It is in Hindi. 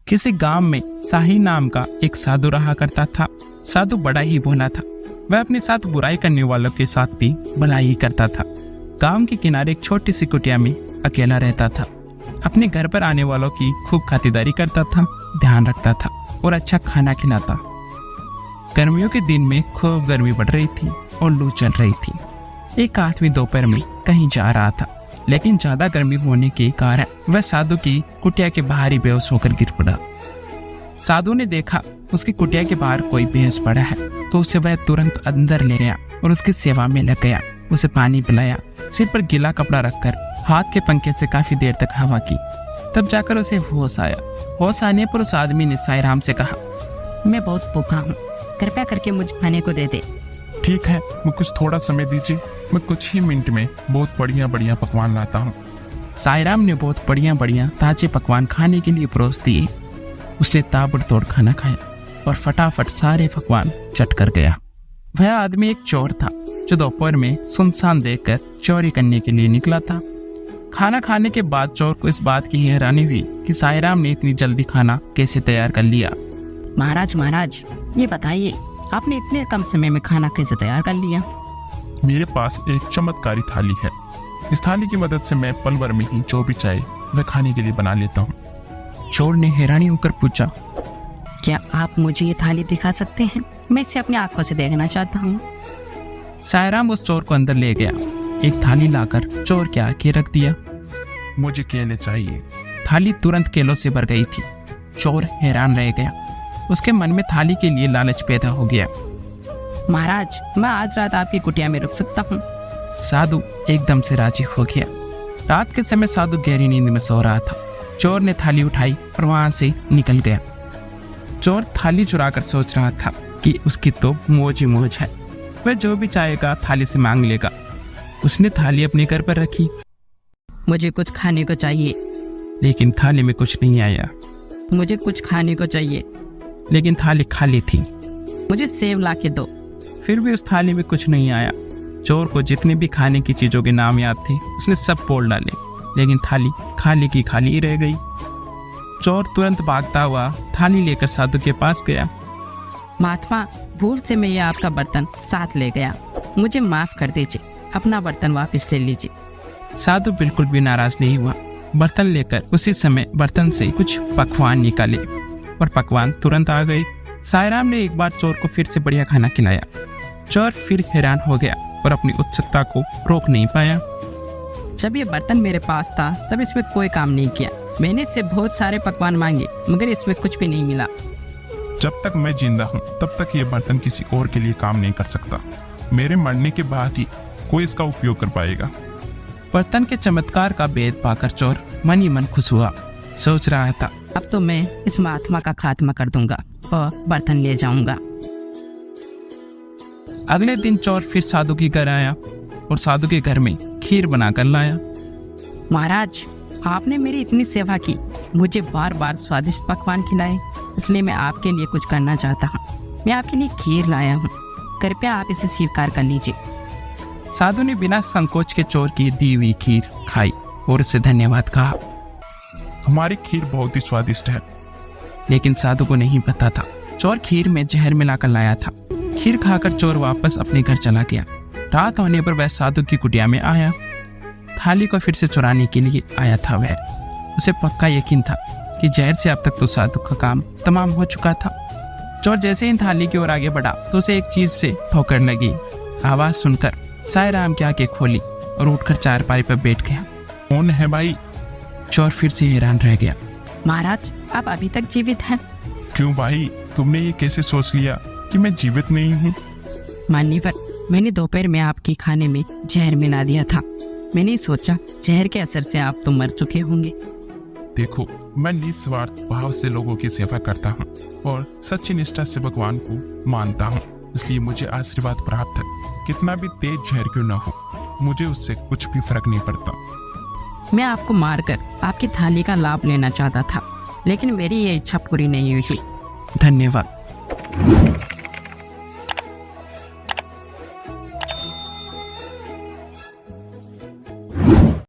किसी गांव में साही नाम का एक साधु रहा करता था। साधु बड़ा ही भोला था। वह अपने साथ बुराई करने वालों के साथ भी भलाई करता था। गांव के किनारे एक छोटी सी कुटिया में अकेला रहता था। अपने घर पर आने वालों की खूब खातिरदारी करता था, ध्यान रखता था और अच्छा खाना खिलाता। गर्मियों के दिन में खूब गर्मी बढ़ रही थी और लू चल रही थी। एक आदमी दोपहर में कहीं जा रहा था, लेकिन ज्यादा गर्मी होने के कारण वह साधु की कुटिया के बाहर ही बेहोश होकर गिर पड़ा। साधु ने देखा उसकी कुटिया के बाहर कोई बेहोश पड़ा है, तो उसे वह तुरंत अंदर ले गया और उसकी सेवा में लग गया। उसे पानी पिलाया, सिर पर गीला कपड़ा रखकर हाथ के पंखे से काफी देर तक हवा की। तब जाकर उसे होश आया। होश आने पर उस आदमी ने साईं राम से कहा, मैं बहुत भूखा हूँ, कृपया करके मुझे खाने को दे दे। ठीक है, मैं कुछ थोड़ा समय दीजिए, मैं कुछ ही मिनट में बहुत बढ़िया बढ़िया पकवान लाता हूँ। साईं राम ने बहुत बढ़िया बढ़िया ताजे पकवान खाने के लिए परोस दिए। उसने ताबड़तोड़ खाना खाया और फटाफट सारे पकवान चट कर गया। वह आदमी एक चोर था जो दोपहर में सुनसान देखकर चोरी करने के लिए निकला था। खाना खाने के बाद चोर को इस बात की हैरानी हुई कि साईं राम ने इतनी जल्दी खाना कैसे तैयार कर लिया। महाराज, ये बताइए आपने इतने कम समय में खाना कैसे तैयार कर लिया? मेरे पास एक चमत्कारी थाली है। इस थाली की मदद से मैं पल भर में ही जो भी चाहे वह खाने के लिए बना लेता हूँ। चोर ने हैरानी होकर पूछा, क्या आप मुझे ये थाली दिखा सकते हैं? मैं इसे अपनी आंखों से देखना चाहता हूँ। साईं राम उस चोर को अंदर ले गया। एक थाली लाकर चोर के आगे रख दिया। मुझे केले चाहिए। थाली तुरंत केलों से भर गई थी। चोर हैरान रह गया। उसके मन में थाली के लिए लालच पैदा हो गया। महाराज, मैं आज रात आपकी कुटिया में रुक सकता हूँ? साधु एकदम से राजी हो गया। रात के समय साधु गहरी नींद में सो रहा था। चोर ने थाली उठाई और वहां से निकल गया। चोर थाली चुरा कर सोच रहा था कि उसकी तो मौज ही मौज है, वह जो भी चाहेगा थाली से मांग लेगा। उसने थाली अपने घर पर रखी। मुझे कुछ खाने को चाहिए। लेकिन थाली में कुछ नहीं आया। मुझे कुछ खाने को चाहिए। लेकिन थाली खाली थी। मुझे सेब ला के दो। फिर भी उस थाली में कुछ नहीं आया। चोर को जितने भी खाने की चीजों के नाम याद थे उसने सब पोल डाले, लेकिन थाली खाली की खाली ही रह गई। चोर तुरंत भागता हुआ थाली लेकर साधु के पास गया। महात्मा, भूल से मैं ये आपका बर्तन साथ ले गया, मुझे माफ कर दीजिए, अपना बर्तन वापस ले लीजिए। साधु बिल्कुल भी नाराज नहीं हुआ। बर्तन लेकर उसी समय बर्तन से कुछ पकवान निकाले और पकवान तुरंत आ गए। साईं राम ने एक बार चोर को फिर से बढ़िया खाना खिलाया। चोर फिर हैरान हो गया और अपनी उत्सुकता को रोक नहीं पाया। जब ये बर्तन मेरे पास था तब इसमें कोई काम नहीं किया। मैंने इससे बहुत सारे पकवान मांगे मगर इसमें कुछ भी नहीं मिला। जब तक मैं जिंदा हूँ तब तक ये बर्तन किसी और के लिए काम नहीं कर सकता। मेरे मरने के बाद ही कोई इसका उपयोग कर पाएगा। बर्तन के चमत्कार का भेद पाकर चोर मन ही मन खुश हुआ। सोच रहा था, अब तो मैं इस महात्मा का खात्मा कर दूंगा और बर्तन ले जाऊंगा। अगले दिन चोर फिर साधु के घर आया और साधु के घर में खीर बनाकर लाया। महाराज, आपने मेरी इतनी सेवा की, मुझे बार बार स्वादिष्ट पकवान खिलाए, इसलिए मैं आपके लिए कुछ करना चाहता हूँ। मैं आपके लिए खीर लाया हूँ, कृपया आप इसे स्वीकार कर लीजिए। साधु ने बिना संकोच के चोर की दी हुई खीर खाई और उसे धन्यवाद कहा। हमारी खीर बहुत ही स्वादिष्ट है। लेकिन साधु को नहीं पता था चोर खीर में जहर मिलाकर लाया था। खीर खाकर चोर वापस अपने घर चला गया। रात होने पर वह साधु की कुटिया में आया। थाली को फिर से चुराने के लिए आया था वह। उसे पक्का यकीन था कि जहर से अब तक तो साधु का काम तमाम हो चुका था। चोर जैसे ही थाली की ओर आगे बढ़ा तो उसे एक चीज से ठोकर लगी। आवाज सुनकर साईं राम की आंखें खोली और उठकर चारपाई पर बैठ गया। कौन है भाई? चोर फिर से हैरान रह गया। महाराज, आप अभी तक जीवित हैं? क्यों भाई, तुमने ये कैसे सोच लिया कि मैं जीवित नहीं हूँ? मान्यवर, मैंने दोपहर में आपके खाने में जहर मिला दिया था। मैंने सोचा जहर के असर से आप तो मर चुके होंगे। देखो, मैं निस्वार्थ भाव से लोगों की सेवा करता हूँ और सच्ची निष्ठा से भगवान को मानता हूँ, इसलिए मुझे आशीर्वाद प्राप्त है। कितना भी तेज जहर क्यों ना हो, मुझे उससे कुछ भी फर्क नहीं पड़ता। मैं आपको मारकर आपकी थाली का लाभ लेना चाहता था, लेकिन मेरी ये इच्छा पूरी नहीं हुई। धन्यवाद।